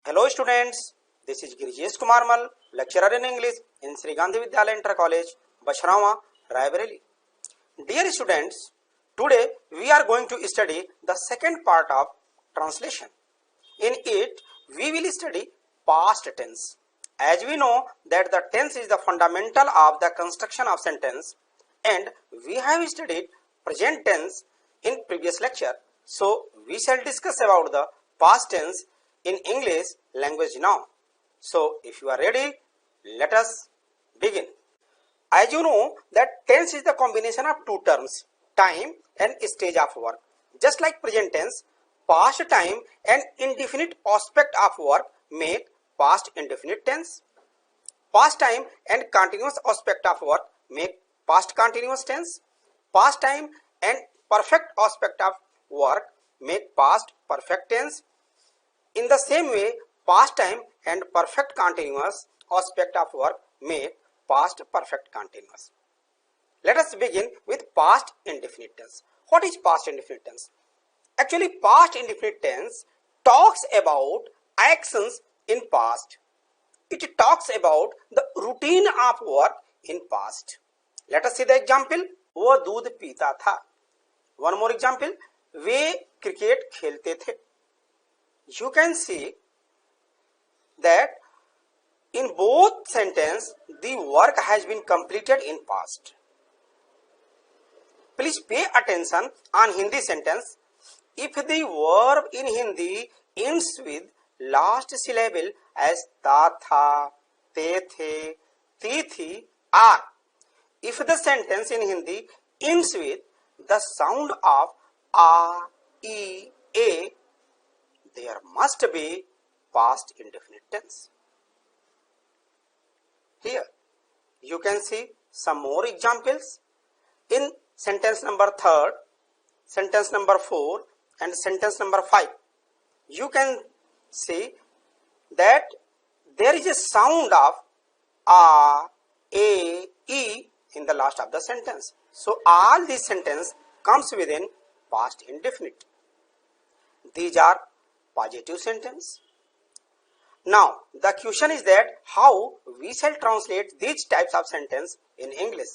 Hello students, this is Girijesh Kumar Mal, lecturer in English in Sri Gandhi Vidyalaya Inter College, Bashrawa, Raebareli. Dear students, today we are going to study the second part of translation. In it, we will study past tense. As we know that the tense is the fundamental of the construction of sentence, and we have studied present tense in previous lecture. So we shall discuss about the past tense in English language now. So if you are ready, let us begin. As you know that tense is the combination of two terms, time and stage of work. Just like present tense, past time and indefinite aspect of work make past indefinite tense. Past time and continuous aspect of work make past continuous tense. Past time and perfect aspect of work make past perfect tense. In the same way, past time and perfect continuous aspect of work make past perfect continuous. Let us begin with past indefinite tense. What is past indefinite tense? Actually, past indefinite tense talks about actions in past. It talks about the routine of work in past. Let us see the example. वो दूध पीता था. One more example. वे cricket खेलते थे. You can see that in both sentences the work has been completed in past. Please pay attention on Hindi sentence. If the verb in Hindi ends with last syllable as ta tha, te the, ti thi, are. If the sentence in Hindi ends with the sound of a, e, a, there must be past indefinite tense. Here you can see some more examples in sentence number 3, sentence number 4 and sentence number 5. You can see that there is a sound of a, e in the last of the sentence. So all this sentence comes within past indefinite. These are positive sentence. Now the question is that how we shall translate these types of sentence in English.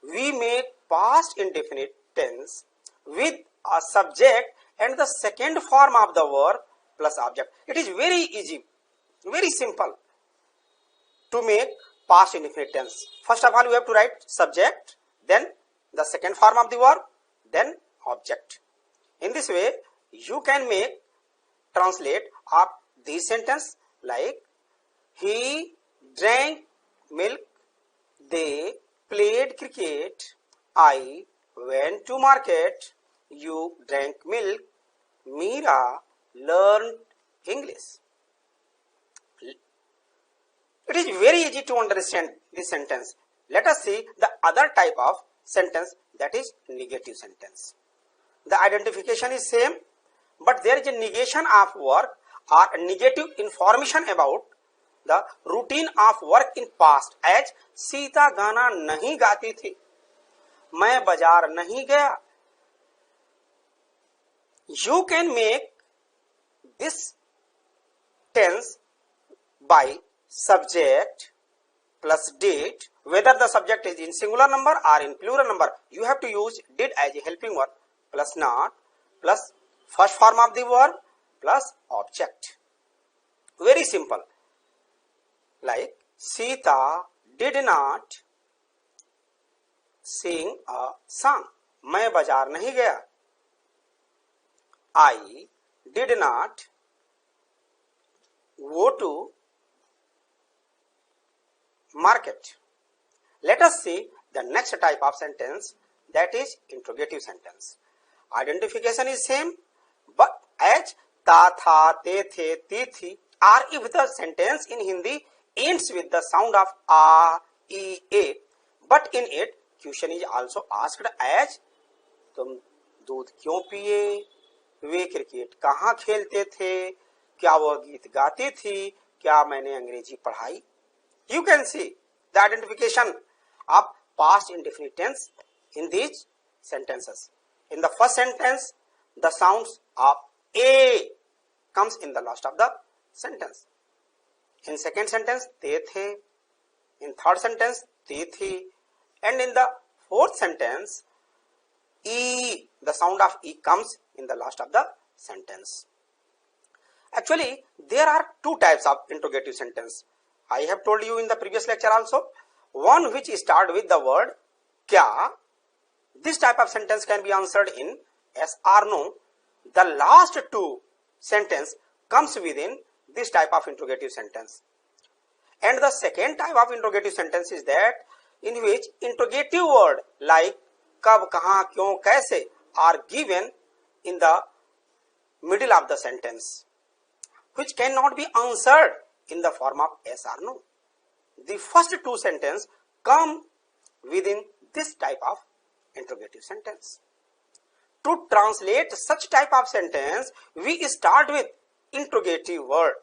We make past indefinite tense with a subject and the second form of the verb plus object. It is very easy, very simple to make past indefinite tense. First of all, we have to write subject, then the second form of the verb, then object. In this way, you can translate of this sentence like he drank milk, they played cricket, I went to market, you drank milk, Meera learned English. It is very easy to understand this sentence. Let us see the other type of sentence, that is negative sentence. The identification is same, but there is a negation of work or negative information about the routine of work in past. As Sita गाना नहीं गाती थी, मैं बाजार नहीं गया. You can make this tense by subject plus did. Whether the subject is in singular number or in plural number, you have to use did as a helping verb plus not plus first form of the verb plus object. Very simple. Like Sita did not sing a song. मैं बाजार नहीं गया. I did not go to market. Let us see the next type of sentence, that is interrogative sentence. Identification is same, but as ta tha, te the, ti thi, or if the sentence in Hindi ends with the sound of a, e, a, but in it question is also asked as तुम दूध क्यों पिए, वे cricket कहाँ खेलते थे, क्या वह गीत गाती थी, क्या मैंने अंग्रेजी पढ़ाई. You can see the identification of past indefinite tense in these sentences. In the first sentence, the sounds of a comes in the last of the sentence. In second sentence, they the. In third sentence, the thi. And in the fourth sentence, E, the sound of E comes in the last of the sentence. Actually, there are two types of interrogative sentence. I have told you in the previous lecture also. One which start with the word kya. This type of sentence can be answered in yes or no. The last two sentence comes within this type of interrogative sentence. And the second type of interrogative sentence is that in which interrogative word like kab, kahan, kyon, kaise are given in the middle of the sentence, which cannot be answered in the form of yes or no. The first two sentences come within this type of interrogative sentence. To translate such type of sentence, we start with interrogative word.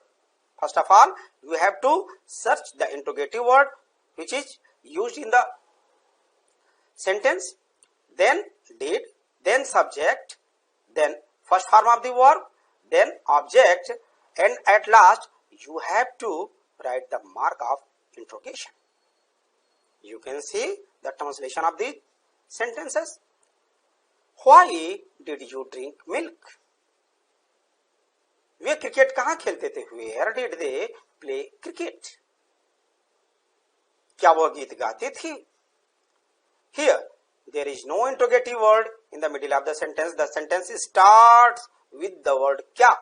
First of all, you have to search the interrogative word which is used in the sentence, then did, then subject, then first form of the verb, then object, and at last you have to write the mark of interrogation. You can see the translation of the sentences. Why did you drink milk? Way cricket कहाँ खेलते थे? Where did they play cricket? क्या वो गीत गाती थी? Here there is no interrogative word in the middle of the sentence. The sentence starts with the word kya.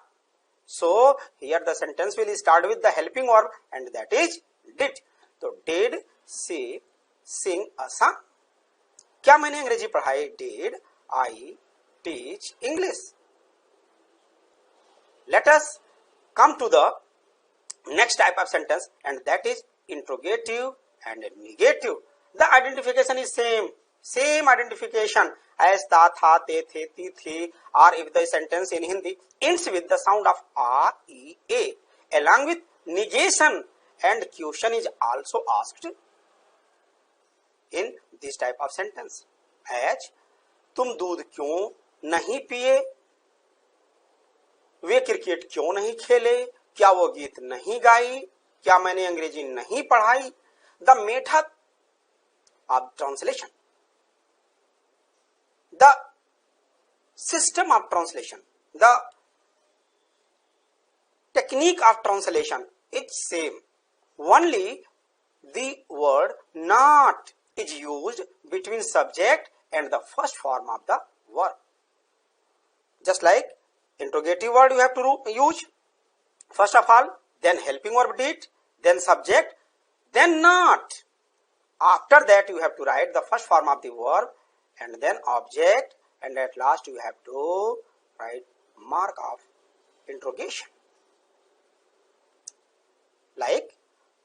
So here the sentence will start with the helping verb, and that is did. So did she sing a song? क्या मैंने अंग्रेजी पढ़ाई? Did I teach English? Let us come to the next type of sentence, and that is interrogative and negative. The identification is same identification as ta, tha, te, the, ti, thi, or if the sentence in Hindi ends with the sound of a, e, a, along with negation, and question is also asked in this type of sentence. As तुम दूध क्यों नहीं पिए? वे cricket क्यों नहीं खेले? क्या वो गीत नहीं गाई? क्या मैंने अंग्रेजी नहीं पढ़ाई? The method of translation, the system of translation, the technique of translation is same. Only the word not is used between subject and the first form of the verb. Just like interrogative word you have to use first of all, then helping verb did, then subject, then not. After that you have to write the first form of the verb and then object, and at last you have to write mark of interrogation. Like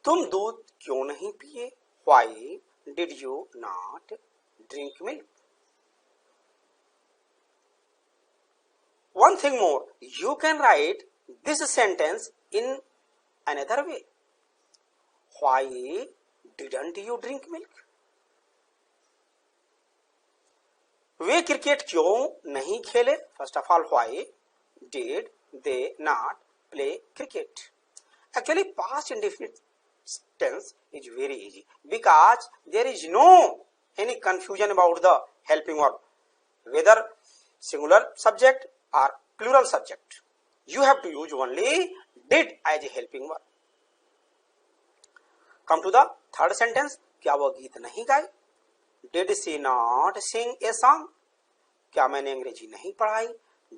तुम दूध क्यों नहीं पिए? Why did you not drink milk? One thing more, you can write this sentence in another way. Why didn't you drink milk? Way cricket क्यों नहीं खेले? First of all, why did they not play cricket? Actually, past indefinite tense is very easy because there is no any confusion about the helping verb, whether singular subject or plural subject. You have to use only did as a helping verb. Come to the third sentence. क्या वो गीत नहीं गाए? Did she not sing a song? क्या मैंने अंग्रेजी नहीं पढ़ाई?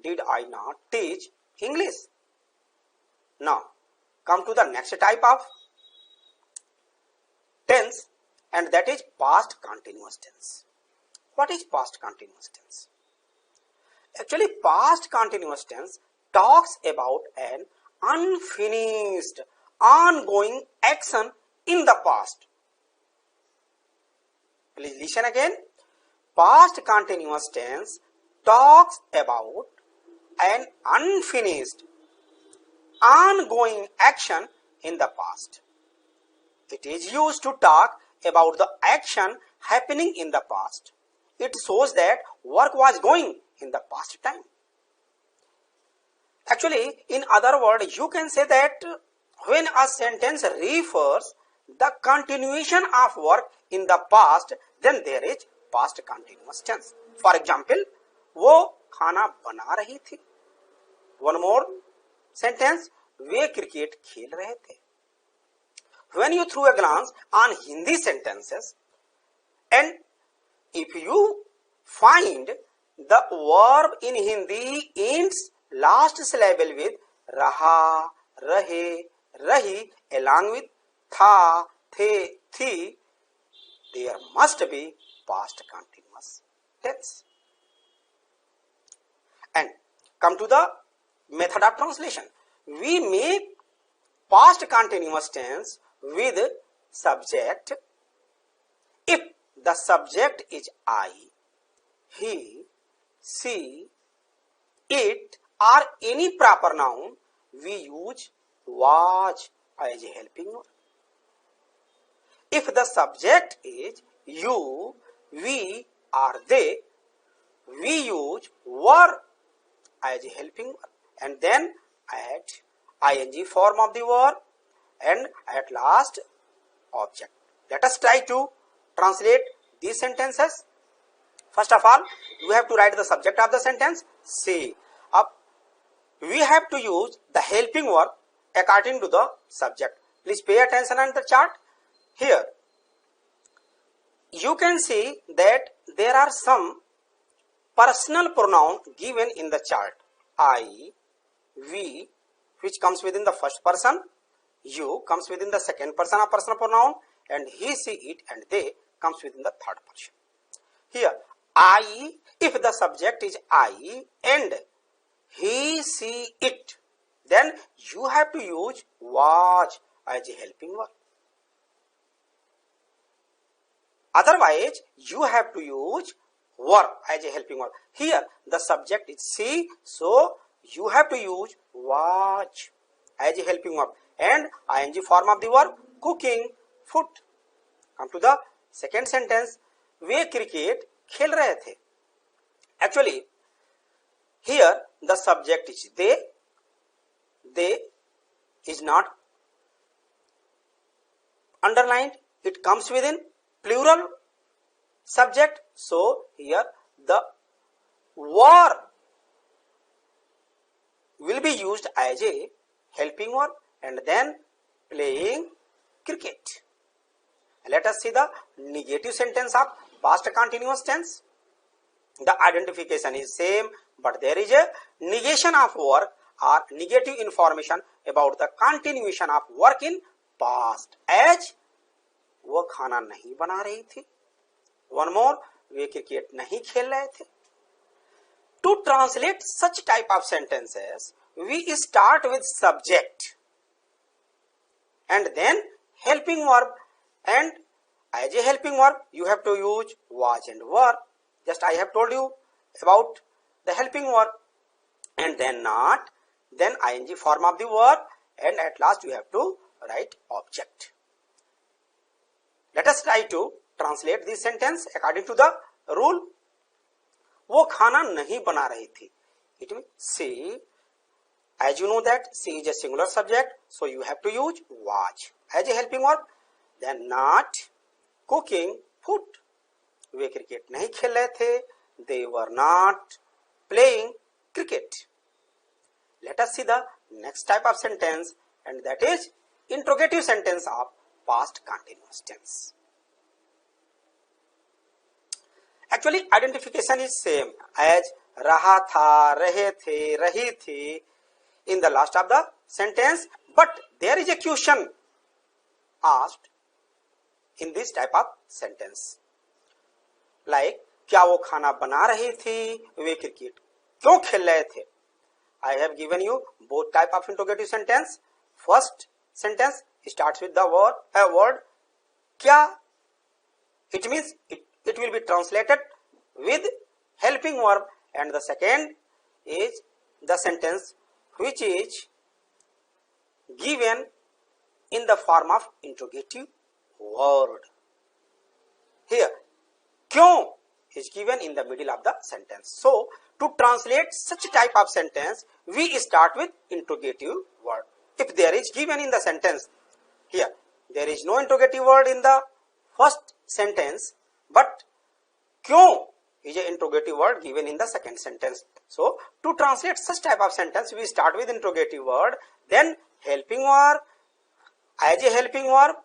Did I not teach English? Now, come to the next type of tense, and that is past continuous tense. What is past continuous tense? Actually, past continuous tense talks about an unfinished, ongoing action in the past. Please listen again. Past continuous tense talks about an unfinished, ongoing action in the past. It is used to talk about the action happening in the past. It shows that work was going in the past time. Actually, in other words, you can say that When a sentence refers the continuation of work in the past, then there is past continuous tense. For example, वो खाना बना रही थी. One more sentence, वे cricket खेल रहे थे. When you threw a glance on Hindi sentences, and if you find the verb in Hindi ends last syllable with raha, rahe, rahi along with tha, the, thi, there must be past continuous tense. And come to the method of translation. We make past continuous tense with subject if the subject is I, he, she, it or any proper noun. We use was as a helping verb. If the subject is you, we or they, we use were as a helping verb and then add ing form of the verb and at last object. Let us try to translate these sentences. First of all, we have to write the subject of the sentence. See, up we have to use the helping verb according to the subject. Please pay attention on the chart. Here you can see that there are some personal pronoun given in the chart. I, we, which comes within the first person, you comes within the second person of personal pronoun, and he, she, it and they comes within the third person. Here I, if the subject is I and he, she, it, then you have to use was as a helping verb. Otherwise you have to use were as a helping verb. Here the subject is she, so you have to use was as a helping verb and ing form of the verb cooking, food. Come to the second sentence. Way cricket खेल रहे थे. Actually here the subject is they is not underlined, it comes within plural subject, so here the were will be used as a helping verb and then playing cricket. Let us see the negative sentence of past continuous tense. The identification is same, but there is a negation of work or negative information about the continuation of work in past. As वो खाना नहीं बना रही थी. One more, वे cricket नहीं खेल रहे थे. To translate such type of sentences, we start with subject and then helping verb, and as a helping verb you have to use was and were. Just I have told you about the helping verb, and then not, then ing form of the verb, and at last you have to write object. Let us try to translate this sentence according to the rule. वो खाना नहीं बना रही थी. It means she, as you know that she is a singular subject, so you have to use was as a helping verb. Then not, cooking, food. Way cricket नहीं खेल रहे थे. They were not playing cricket. Let us see the next type of sentence, and that is interrogative sentence of past continuous tense. Actually identification is same as रहा था, रहे थे, रही थी in the last of the sentence, but there is a question asked in this type of sentence, like क्या वो खाना बना रही थी, वे क्रिकेट क्यों खेल रहे थे. I have given you both type of interrogative sentence. First sentence starts with the word क्या. It means it will be translated with helping verb, and the second is the sentence which is given in the form of interrogative word. Here क्यों is given in the middle of the sentence. So to translate such type of sentence we start with interrogative word. if there is given in the sentence, here there is no interrogative word in the first sentence, but kyun is an interrogative word given in the second sentence. So to translate such type of sentence, we start with interrogative word, then helping verb. As a helping verb,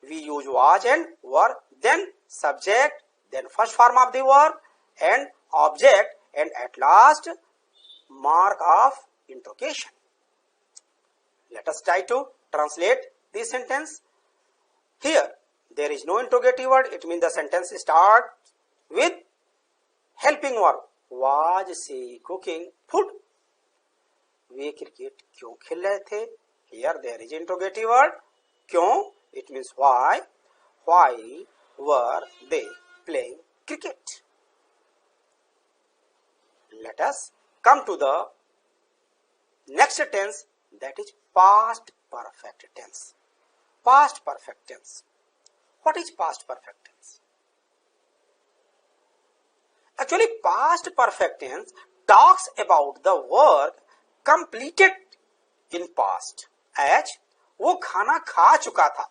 we use was and were, then subject, then first form of the verb and object, and at last mark of interrogation. Let us try to translate this sentence. Here there is no interrogative word, it means the sentence starts with helping verb. Was she cooking food? Way cricket क्यों खेल रहे थे? Here there is interrogative word. क्यों? It means why. Why were they playing cricket? Let us come to the next tense, that is past perfect tense. Past perfect tense. What is past perfect tense? Actually, past perfect tense talks about the work completed in past. As वो खाना खा चुका था.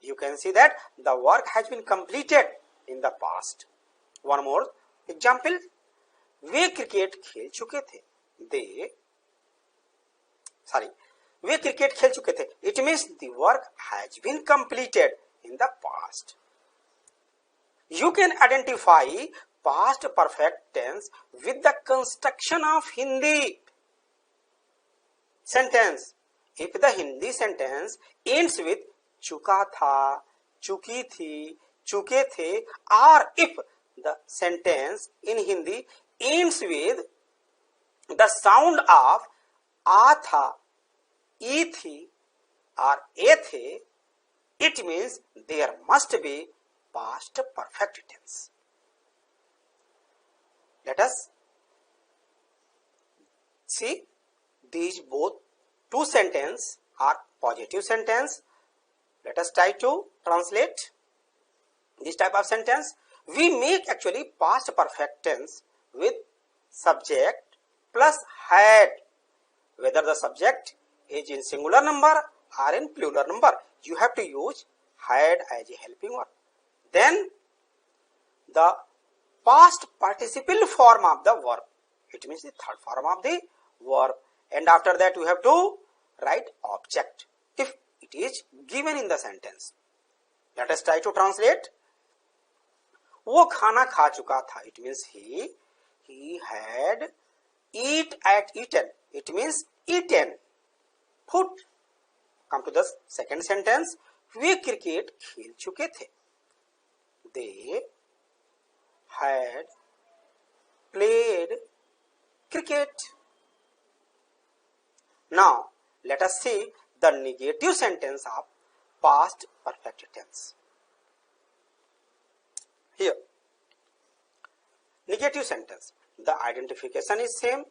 You can see that the work has been completed in the past. One more example. Way cricket खेल चुके थे. वे cricket खेल चुके थे. It means the work has been completed in the past. You can identify past perfect tense with the construction of Hindi sentence. If the Hindi sentence ends with चुका था, चुकी थी, चुके थे, or if the sentence in Hindi ends with the sound of आ था, ई थी, or ए थे, it means there must be past perfect tense. Let us see these both two sentences are positive sentence. Let us try to translate this type of sentence. We make actually past perfect tense with subject plus had, whether the subject is in singular number or in plural number. You have to use had as a helping verb. Then the past participle form of the verb, it means the third form of the verb, and after that you have to write object if it is given in the sentence. Let us try to translate. वो खाना खा चुका था. It means he had eaten. It means eaten food. Come to the second sentence. Way cricket खेल चुके थे. They had played cricket. Now let us see the negative sentence of past perfect tense. Here, negative sentence, the identification is same,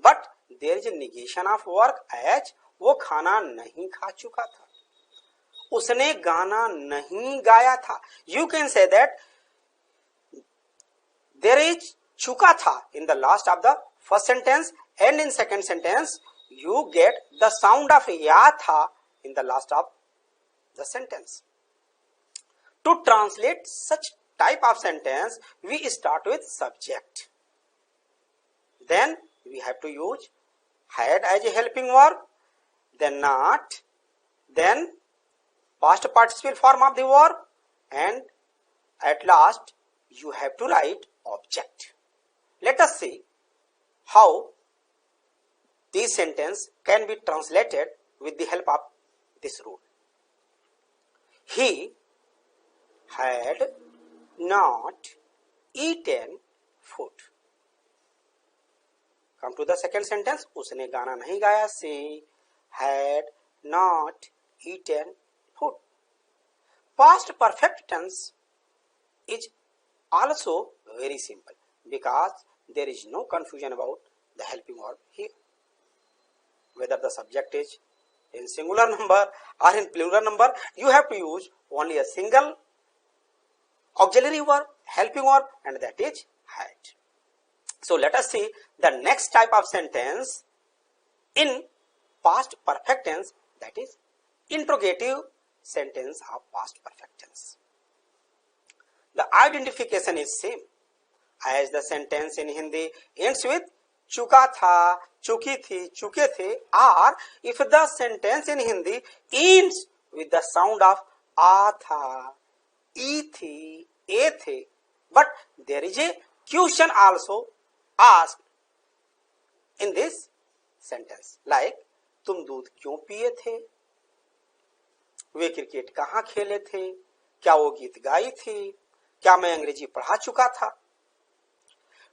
but there is a negation of work as वो खाना नहीं खा चुका था, उसने गाना नहीं गाया था. You can say that there is चुका था in the last of the first sentence, and in second sentence you get the sound of या था in the last of the sentence. To translate such type of sentence, we start with subject. Then we have to use had as a helping verb, then not, then past participle form of the verb, and at last you have to write object. Let us see how this sentence can be translated with the help of this rule. He had not eaten food. Come to the second sentence. उसने गाना नहीं गाया. She had not eaten food. Past perfect tense is also very simple because there is no confusion about the helping verb here. Whether the subject is in singular number or in plural number, you have to use only a single auxiliary verb, helping verb, and that is had. So let us see the next type of sentence in past perfect tense, that is interrogative sentence of past perfect tense. The identification is same as the sentence in Hindi ends with चुका था, चुकी थी, चुके थे, or if the sentence in Hindi ends with the sound of आ था, ई थी, ए थे, but there is a question also asked in this sentence, like तुम दूध क्यों पिए थे, वे क्रिकेट कहाँ खेले थे, क्या वो गीत गाई थी, क्या मैं अंग्रेजी पढ़ा चुका था.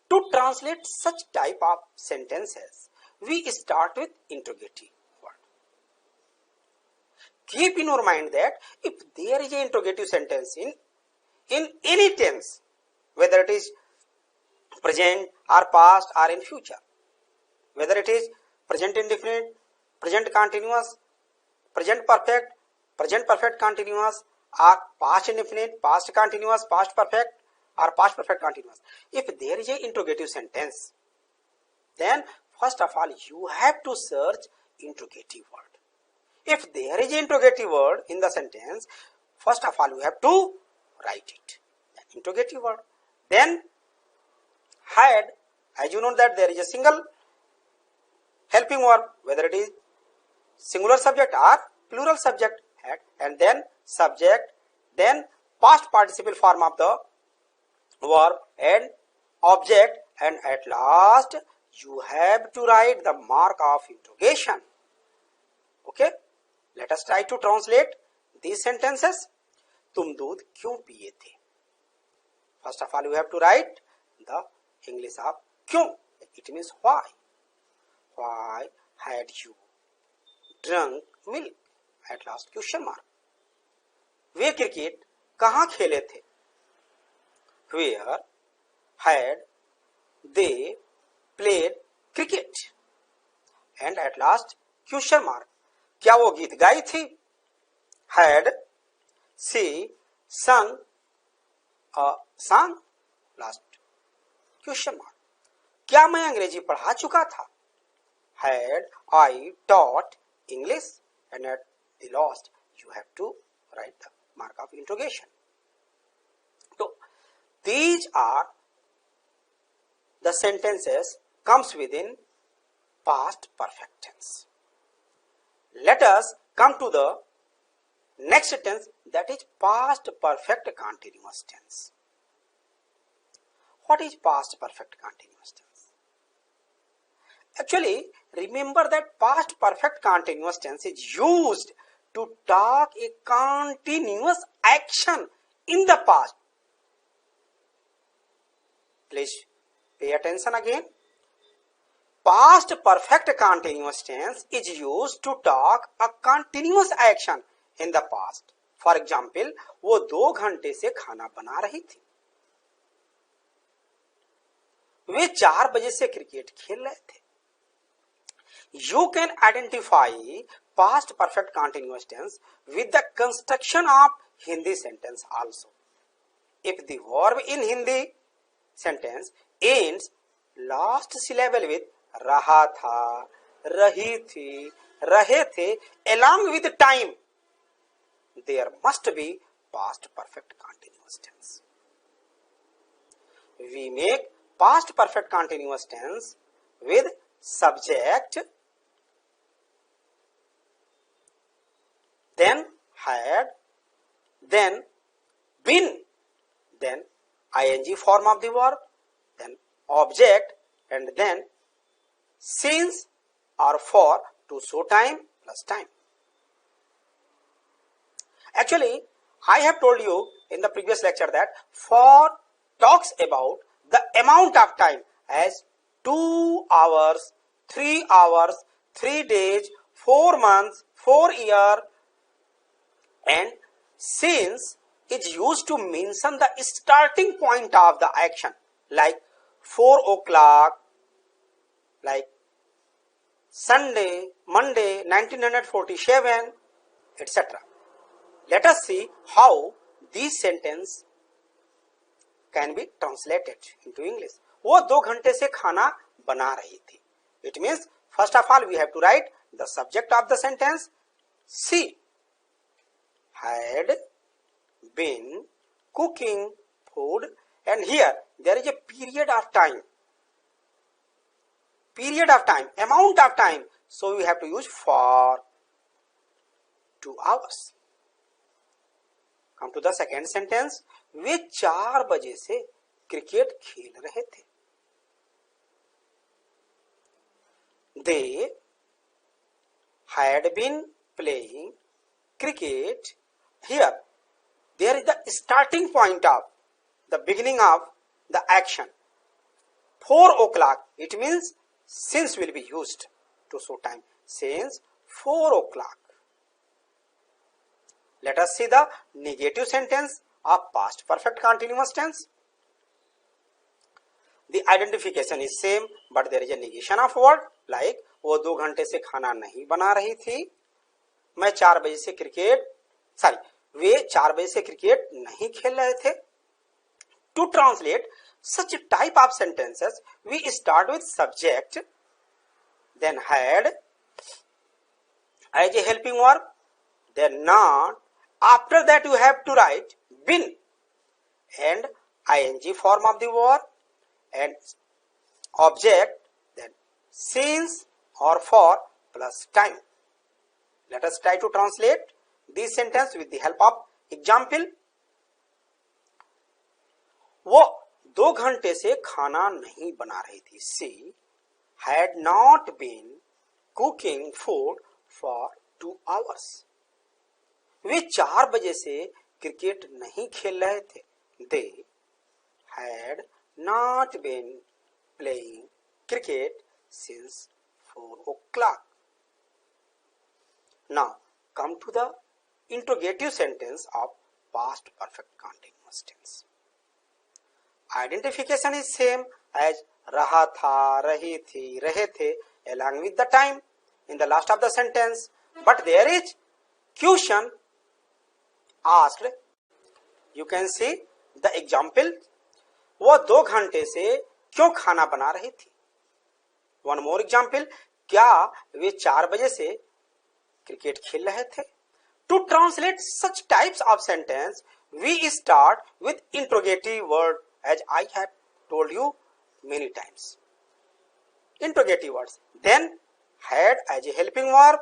To translate such type of sentences, we start with interrogative word. Keep in your mind that if there is an interrogative sentence in any tense, whether it is present or past or in future, whether it is present indefinite, present continuous, present perfect continuous, or past indefinite, past continuous, past perfect, or past perfect continuous. If there is an interrogative sentence, then first of all you have to search interrogative word. If there is an interrogative word in the sentence, first of all you have to write it, interrogative word. Then had, as you know that there is a single helping verb, whether it is singular subject or plural subject, had, and then subject, then past participle form of the verb and object, and at last you have to write the mark of interrogation. Okay, let us try to translate these sentences. तुम दूध क्यों पिए थे? First of all you have to write the English of क्यों. It means why. Why had you drunk milk? At last question mark. Way cricket कहाँ खेले थे? Where had they played cricket? And at last question mark. क्या वो गीत गाई थी? Had she sung a song? Last question mark. क्या मैं अंग्रेजी पढ़ा चुका था? Had I taught English? And at the last you have to write the mark of interrogation. So these are the sentences comes within past perfect tense. Let us come to the next tense, that is past perfect continuous tense. What is past perfect continuous tense? Actually, remember that past perfect continuous tense is used to talk a continuous action in the past. Please pay attention again. Past perfect continuous tense is used to talk a continuous action in the past. For example, वो 2 घंटे से खाना बना रही थी. वे 4 बजे से cricket खेल रहे थे. You can identify past perfect continuous tense with the construction of Hindi sentence also. If the verb in Hindi sentence ends last syllable with रहा था, रही थी, रहे थे, along with time, there must be past perfect continuous tense. We make past perfect continuous tense with subject, then had, then been, then ing form of the verb, then object, and then since or for to show time plus time. Actually, I have told you in the previous lecture that for talks about the amount of time as 2 hours, 3 hours, 3 days, 4 months, 4 years, and since is used to mention the starting point of the action, like 4 o'clock, like Sunday, Monday, 1947, etc. Let us see how this sentence can be translated into English. वो 2 घंटे से खाना बना रही थी. It means first of all we have to write the subject of the sentence. She had been cooking food, and here there is a period of time, amount of time, so we have to use for 2 hours. Come to the second sentence. वे 4 बजे से cricket खेल रहे थे. They had been playing cricket. Here there is the starting point of the beginning of the action. 4 o'clock, it means since will be used to show time. Since 4 o'clock. Let us see the negative sentence of past perfect continuous tense. The identification is same, but there is a negation of word, like वो 2 घंटे से खाना नहीं बना रही थी. मैं 4 बजे से वे 4 बजे से क्रिकेट नहीं खेल रहे थे. To translate such type of sentences, we start with subject, then had as a helping verb, then not. After that you have to write been and ing form of the verb and object, then since or for plus time. Let us try to translate this sentence with the help of example. वो 2 घंटे से खाना नहीं बना रही थी. She had not been cooking food for 2 hours. वे 4 बजे से क्रिकेट नहीं खेल रहे थे. They had not been playing cricket since 4 o'clock. Now come to the interrogative sentence of past perfect continuous tense. Identification is same as रहा था, रही थी, रहे थे, along with the time in the last of the sentence, but there is question asked. You can see the example. वो 2 घंटे से क्यों खाना बना रही थी. One more example. क्या वे 4 बजे से क्रिकेट खेल रहे थे. To translate such types of sentence, we start with interrogative word, as I have told you many times. Interrogative words. Then had as a helping verb,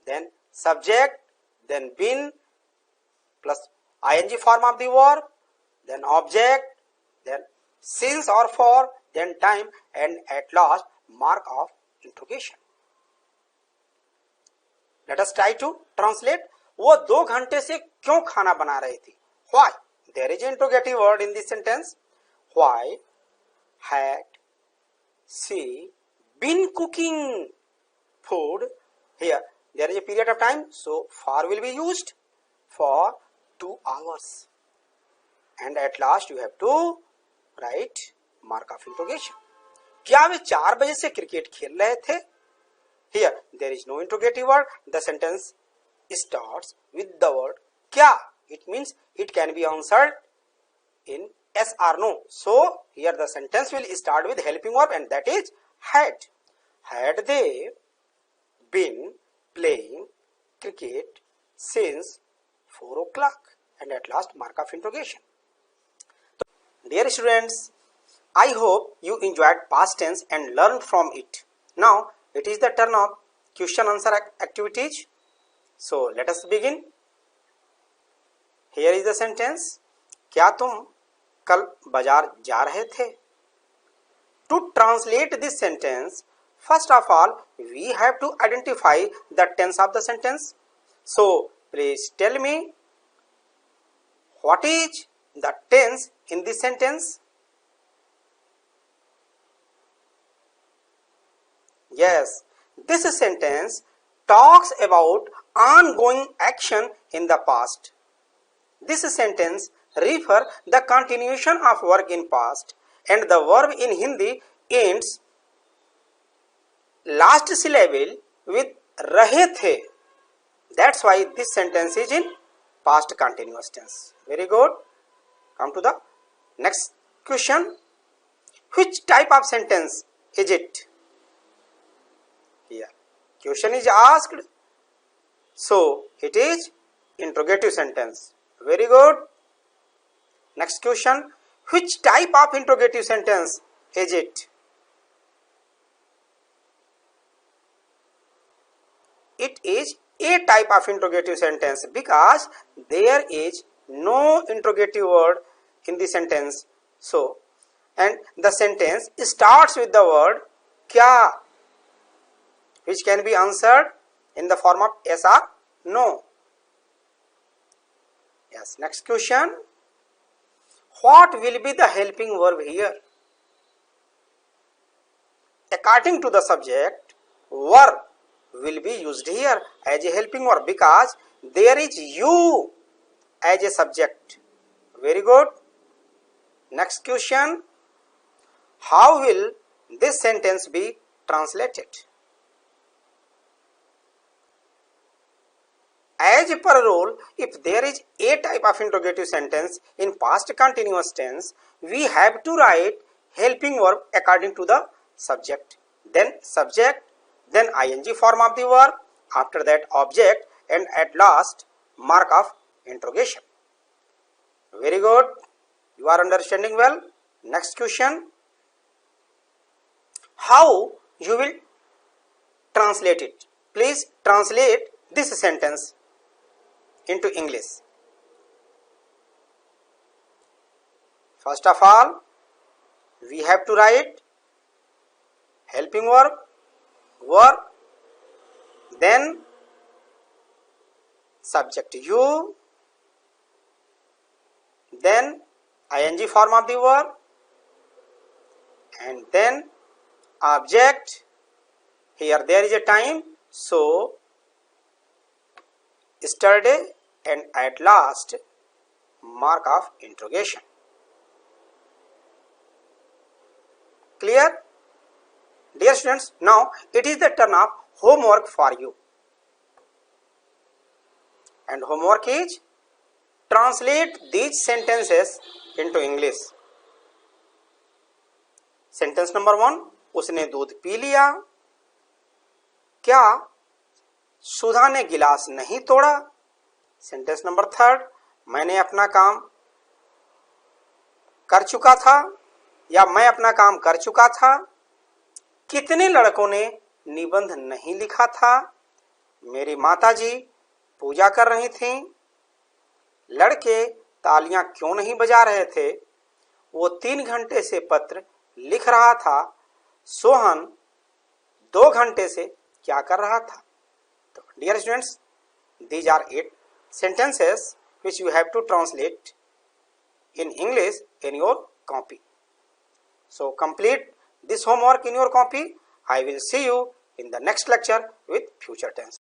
then subject, then been plus ing form of the verb, then object, then since or for, then time, and at last mark of interrogation. Let us try to translate. वो 2 घंटे से क्यों खाना बना रही थी. Why? There is an interrogative word in this sentence. Why had she been cooking food? Here there is a period of time, so for will be used for 2 hours, and at last you have to write mark of interrogation. क्या वे 4 बजे से cricket खेल रहे थे. Here there is no interrogative word. The sentence starts with the word क्या. It means it can be answered in yes or no. So here the sentence will start with helping verb, and that is had. Had they been playing cricket since 4 o'clock, and at last mark of interrogation. Dear students, I hope you enjoyed past tense and learned from it. Now it is the turn of question answer activities. So let us begin. Here is the sentence. क्या तुम कल बाजार जा रहे थे. To translate this sentence, first of all we have to identify the tense of the sentence. So please tell me what is the tense in this sentence. Yes, this sentence talks about ongoing action in the past. This sentence refers the continuation of work in past, and the verb in Hindi ends last syllable with rahe the. That's why this sentence is in past continuous tense. Very good. Come to the next question. Which type of sentence is it? Here question is asked, so it is interrogative sentence. Very good. Next question, which type of interrogative sentence is it? It is a type of interrogative sentence because there is no interrogative word in the sentence. So, and the sentence starts with the word kya, which can be answered in the form of yes or no. Yes. Next question, what will be the helping verb here? According to the subject, verb will be used here as a helping verb because there is you as a subject. Very good. Next question, how will this sentence be translated? As per rule, if there is a type of interrogative sentence in past continuous tense, we have to write helping verb according to the subject, then ing form of the verb, after that object, and at last mark of interrogation. Very good. You are understanding well. Next question, how you will translate it? Please translate this sentence into English. First of all, we have to write helping verb, then subject you, then ing form of the verb, and then object. Here there is a time, so yesterday, and at last mark of interrogation. Clear? Dear students, now it is the turn of homework for you. And homework is translate these sentences into English. Sentence number 1, उसने दूध P लिया. क्या सुधा ने गिलास नहीं तोड़ा? Sentence number 3, मैंने अपना काम कर चुका था या मैं अपना काम कर चुका था. कितने लड़कों ने निबंध नहीं लिखा था? मेरी माताजी पूजा कर रही थीं. लड़के तालियां क्यों नहीं बजा रहे थे? वो 3 घंटे से पत्र लिख रहा था. सोहन 2 घंटे से क्या कर रहा था? तो dear students, these are 8 sentences which you have to translate in English in your copy. So complete this homework in your copy. I will see you in the next lecture with future tense.